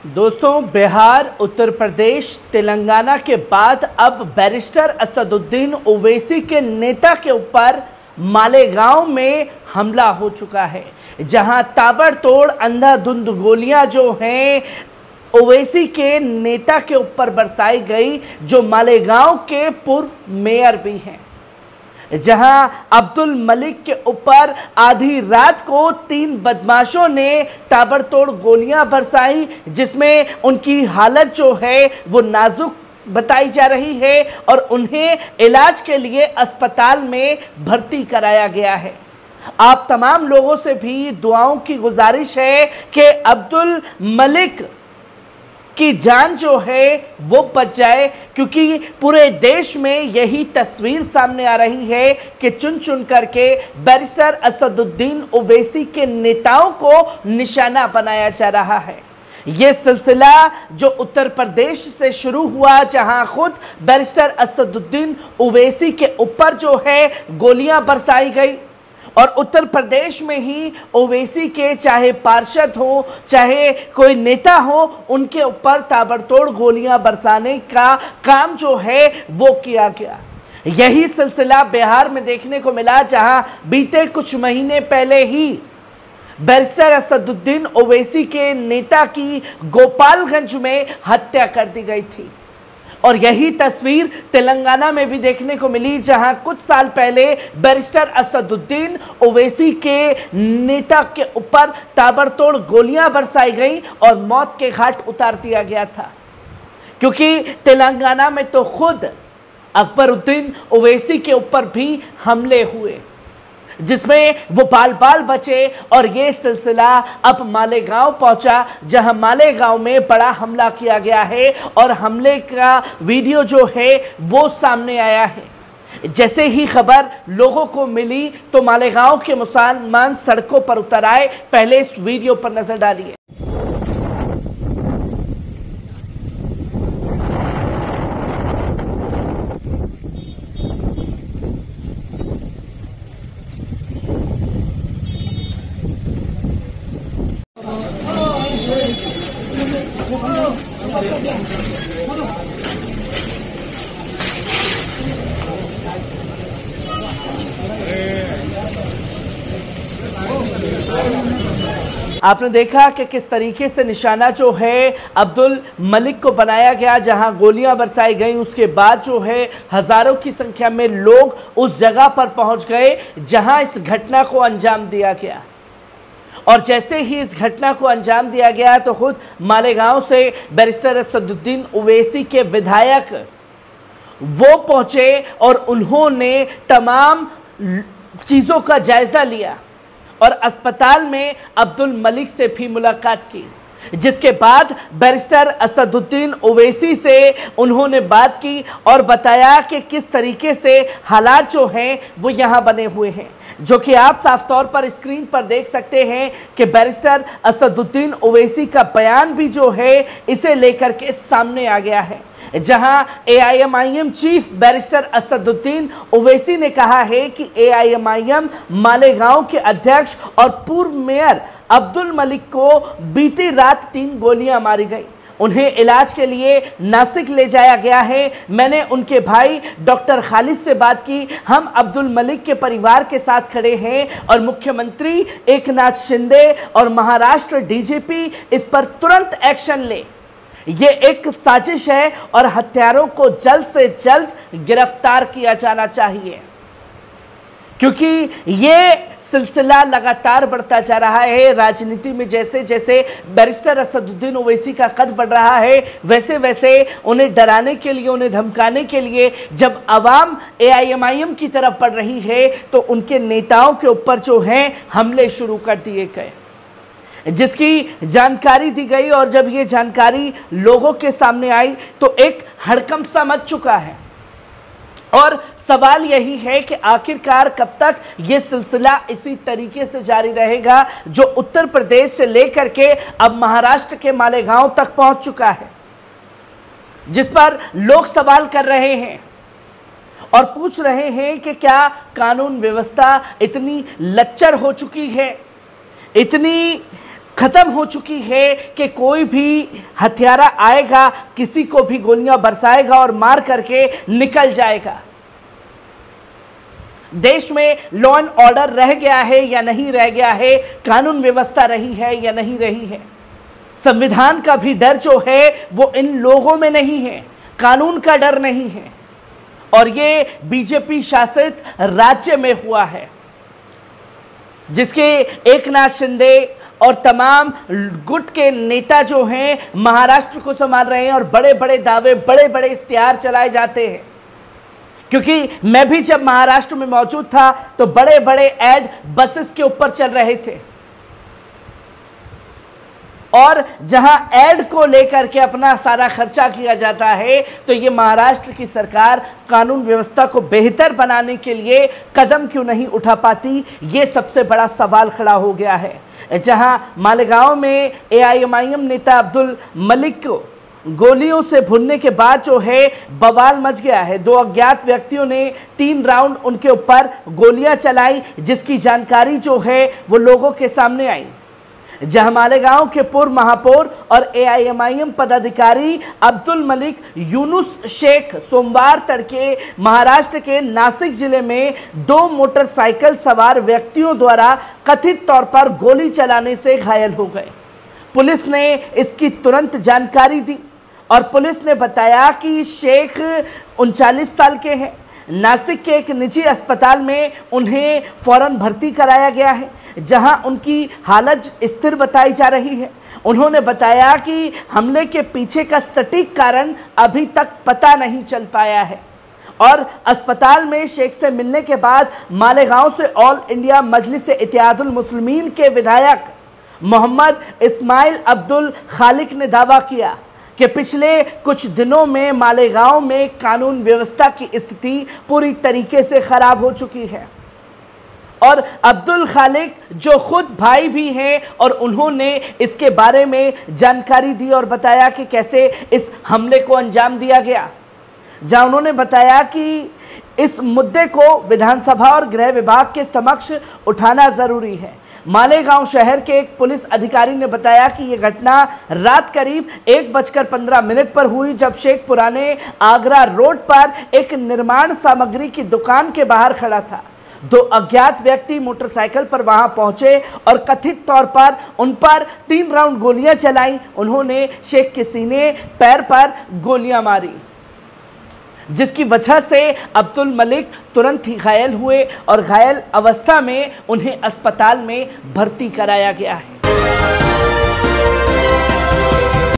दोस्तों, बिहार, उत्तर प्रदेश, तेलंगाना के बाद अब बैरिस्टर असदुद्दीन ओवैसी के नेता के ऊपर मालेगांव में हमला हो चुका है, जहां ताबड़तोड़ अंधाधुंध गोलियां जो हैं ओवैसी के नेता के ऊपर बरसाई गई, जो मालेगांव के पूर्व मेयर भी हैं। जहां अब्दुल मलिक के ऊपर आधी रात को 3 बदमाशों ने ताबड़तोड़ गोलियां बरसाई, जिसमें उनकी हालत जो है वो नाजुक बताई जा रही है और उन्हें इलाज के लिए अस्पताल में भर्ती कराया गया है। आप तमाम लोगों से भी दुआओं की गुजारिश है कि अब्दुल मलिक की जान जो है वो बच जाए, क्योंकि पूरे देश में यही तस्वीर सामने आ रही है कि चुन चुन करके बैरिस्टर असदुद्दीन ओवैसी के नेताओं को निशाना बनाया जा रहा है। ये सिलसिला जो उत्तर प्रदेश से शुरू हुआ, जहां खुद बैरिस्टर असदुद्दीन ओवैसी के ऊपर जो है गोलियां बरसाई गई, और उत्तर प्रदेश में ही ओवैसी के चाहे पार्षद हो चाहे कोई नेता हो, उनके ऊपर ताबड़तोड़ गोलियां बरसाने का काम जो है वो किया गया। यही सिलसिला बिहार में देखने को मिला, जहां बीते कुछ महीने पहले ही बैरिस्टर असदुद्दीन ओवैसी के नेता की गोपालगंज में हत्या कर दी गई थी। और यही तस्वीर तेलंगाना में भी देखने को मिली, जहां कुछ साल पहले बैरिस्टर असदुद्दीन ओवैसी के नेता के ऊपर ताबड़तोड़ गोलियां बरसाई गई और मौत के घाट उतार दिया गया था। क्योंकि तेलंगाना में तो खुद अकबरुद्दीन ओवैसी के ऊपर भी हमले हुए, जिसमें वो बाल बाल बचे, और ये सिलसिला अब मालेगांव पहुंचा, जहां मालेगांव में बड़ा हमला किया गया है और हमले का वीडियो जो है वो सामने आया है। जैसे ही खबर लोगों को मिली तो मालेगांव के मुसलमान सड़कों पर उतर आए। पहले इस वीडियो पर नजर डालिए। आपने देखा कि किस तरीके से निशाना जो है अब्दुल मलिक को बनाया गया, जहां गोलियां बरसाई गई। उसके बाद जो है हजारों की संख्या में लोग उस जगह पर पहुंच गए जहां इस घटना को अंजाम दिया गया। और जैसे ही इस घटना को अंजाम दिया गया तो खुद मालेगांव से बैरिस्टर असदुद्दीन ओवैसी के विधायक वो पहुंचे और उन्होंने तमाम चीज़ों का जायजा लिया और अस्पताल में अब्दुल मलिक से भी मुलाकात की, जिसके बाद बैरिस्टर असदुद्दीन ओवैसी से उन्होंने बात की और बताया कि किस तरीके से हालात जो हैं वो यहाँ बने हुए हैं, जो कि आप साफ तौर पर स्क्रीन पर देख सकते हैं कि बैरिस्टर असदुद्दीन ओवैसी का बयान भी जो है इसे लेकर के सामने आ गया है। जहां AIMIM chief barrister Asaduddin Owaisi ने कहा है कि एआईएमआईएम मालेगांव के अध्यक्ष और पूर्व मेयर अब्दुल मलिक को बीती रात 3 गोलियां मारी गई। उन्हें इलाज के लिए नासिक ले जाया गया है। मैंने उनके भाई डॉक्टर खालिद से बात की। हम अब्दुल मलिक के परिवार के साथ खड़े हैं और मुख्यमंत्री एकनाथ शिंदे और महाराष्ट्र डीजीपी इस पर तुरंत एक्शन ले। ये एक साजिश है और हत्यारों को जल्द से जल्द गिरफ्तार किया जाना चाहिए, क्योंकि ये सिलसिला लगातार बढ़ता जा रहा है। राजनीति में जैसे जैसे बैरिस्टर असदुद्दीन ओवैसी का कद बढ़ रहा है, वैसे वैसे उन्हें डराने के लिए, उन्हें धमकाने के लिए जब आवाम एआईएमआईएम की तरफ बढ़ रही है तो उनके नेताओं के ऊपर जो है हमले शुरू कर दिए गए, जिसकी जानकारी दी गई। और जब ये जानकारी लोगों के सामने आई तो एक हड़कंप सा मच चुका है। और सवाल यही है कि आखिरकार कब तक ये सिलसिला इसी तरीके से जारी रहेगा, जो उत्तर प्रदेश से लेकर के अब महाराष्ट्र के मालेगांव तक पहुंच चुका है, जिस पर लोग सवाल कर रहे हैं और पूछ रहे हैं कि क्या कानून व्यवस्था इतनी लच्चर हो चुकी है, इतनी खत्म हो चुकी है कि कोई भी हत्यारा आएगा, किसी को भी गोलियां बरसाएगा और मार करके निकल जाएगा। देश में लॉ एंड ऑर्डर रह गया है या नहीं रह गया है, कानून व्यवस्था रही है या नहीं रही है। संविधान का भी डर जो है वो इन लोगों में नहीं है, कानून का डर नहीं है। और ये बीजेपी शासित राज्य में हुआ है, जिसके एकनाथ शिंदे और तमाम गुट के नेता जो हैं महाराष्ट्र को संभाल रहे हैं और बड़े बड़े दावे, बड़े बड़े इश्तिहार चलाए जाते हैं। क्योंकि मैं भी जब महाराष्ट्र में मौजूद था तो बड़े बड़े ऐड बसेस के ऊपर चल रहे थे, और जहां ऐड को लेकर के अपना सारा खर्चा किया जाता है, तो ये महाराष्ट्र की सरकार कानून व्यवस्था को बेहतर बनाने के लिए कदम क्यों नहीं उठा पाती, ये सबसे बड़ा सवाल खड़ा हो गया है। जहां मालेगांव में एआईएमआईएम नेता अब्दुल मलिक को गोलियों से भुनने के बाद जो है बवाल मच गया है। 2 अज्ञात व्यक्तियों ने 3 राउंड उनके ऊपर गोलियां चलाई, जिसकी जानकारी जो है वो लोगों के सामने आई। जहां मालेगांव के पूर्व महापौर और एआईएमआईएम पदाधिकारी अब्दुल मलिक यूनुस शेख सोमवार तड़के महाराष्ट्र के नासिक जिले में 2 मोटरसाइकिल सवार व्यक्तियों द्वारा कथित तौर पर गोली चलाने से घायल हो गए। पुलिस ने इसकी तुरंत जानकारी दी और पुलिस ने बताया कि शेख 39 साल के हैं। नासिक के एक निजी अस्पताल में उन्हें फौरन भर्ती कराया गया है, जहां उनकी हालत स्थिर बताई जा रही है। उन्होंने बताया कि हमले के पीछे का सटीक कारण अभी तक पता नहीं चल पाया है। और अस्पताल में शेख से मिलने के बाद मालेगांव से ऑल इंडिया मजलिस-ए-इत्तेहादुल मुस्लिमीन के विधायक मोहम्मद इस्माइल अब्दुल खालिक ने दावा किया कि पिछले कुछ दिनों में मालेगांव में कानून व्यवस्था की स्थिति पूरी तरीके से खराब हो चुकी है। और अब्दुल खालिक जो खुद भाई भी हैं, और उन्होंने इसके बारे में जानकारी दी और बताया कि कैसे इस हमले को अंजाम दिया गया। जहां उन्होंने बताया कि इस मुद्दे को विधानसभा और गृह विभाग के समक्ष उठाना जरूरी है। मालेगांव शहर के एक पुलिस अधिकारी ने बताया कि यह घटना रात करीब 1:15 पर हुई, जब शेख पुराने आगरा रोड पर एक निर्माण सामग्री की दुकान के बाहर खड़ा था। 2 अज्ञात व्यक्ति मोटरसाइकिल पर वहां पहुंचे और कथित तौर पर उन पर 3 राउंड गोलियां चलाई। उन्होंने शेख के सीने, पैर पर गोलियां मारी, जिसकी वजह से अब्दुल मलिक तुरंत ही घायल हुए और घायल अवस्था में उन्हें अस्पताल में भर्ती कराया गया है।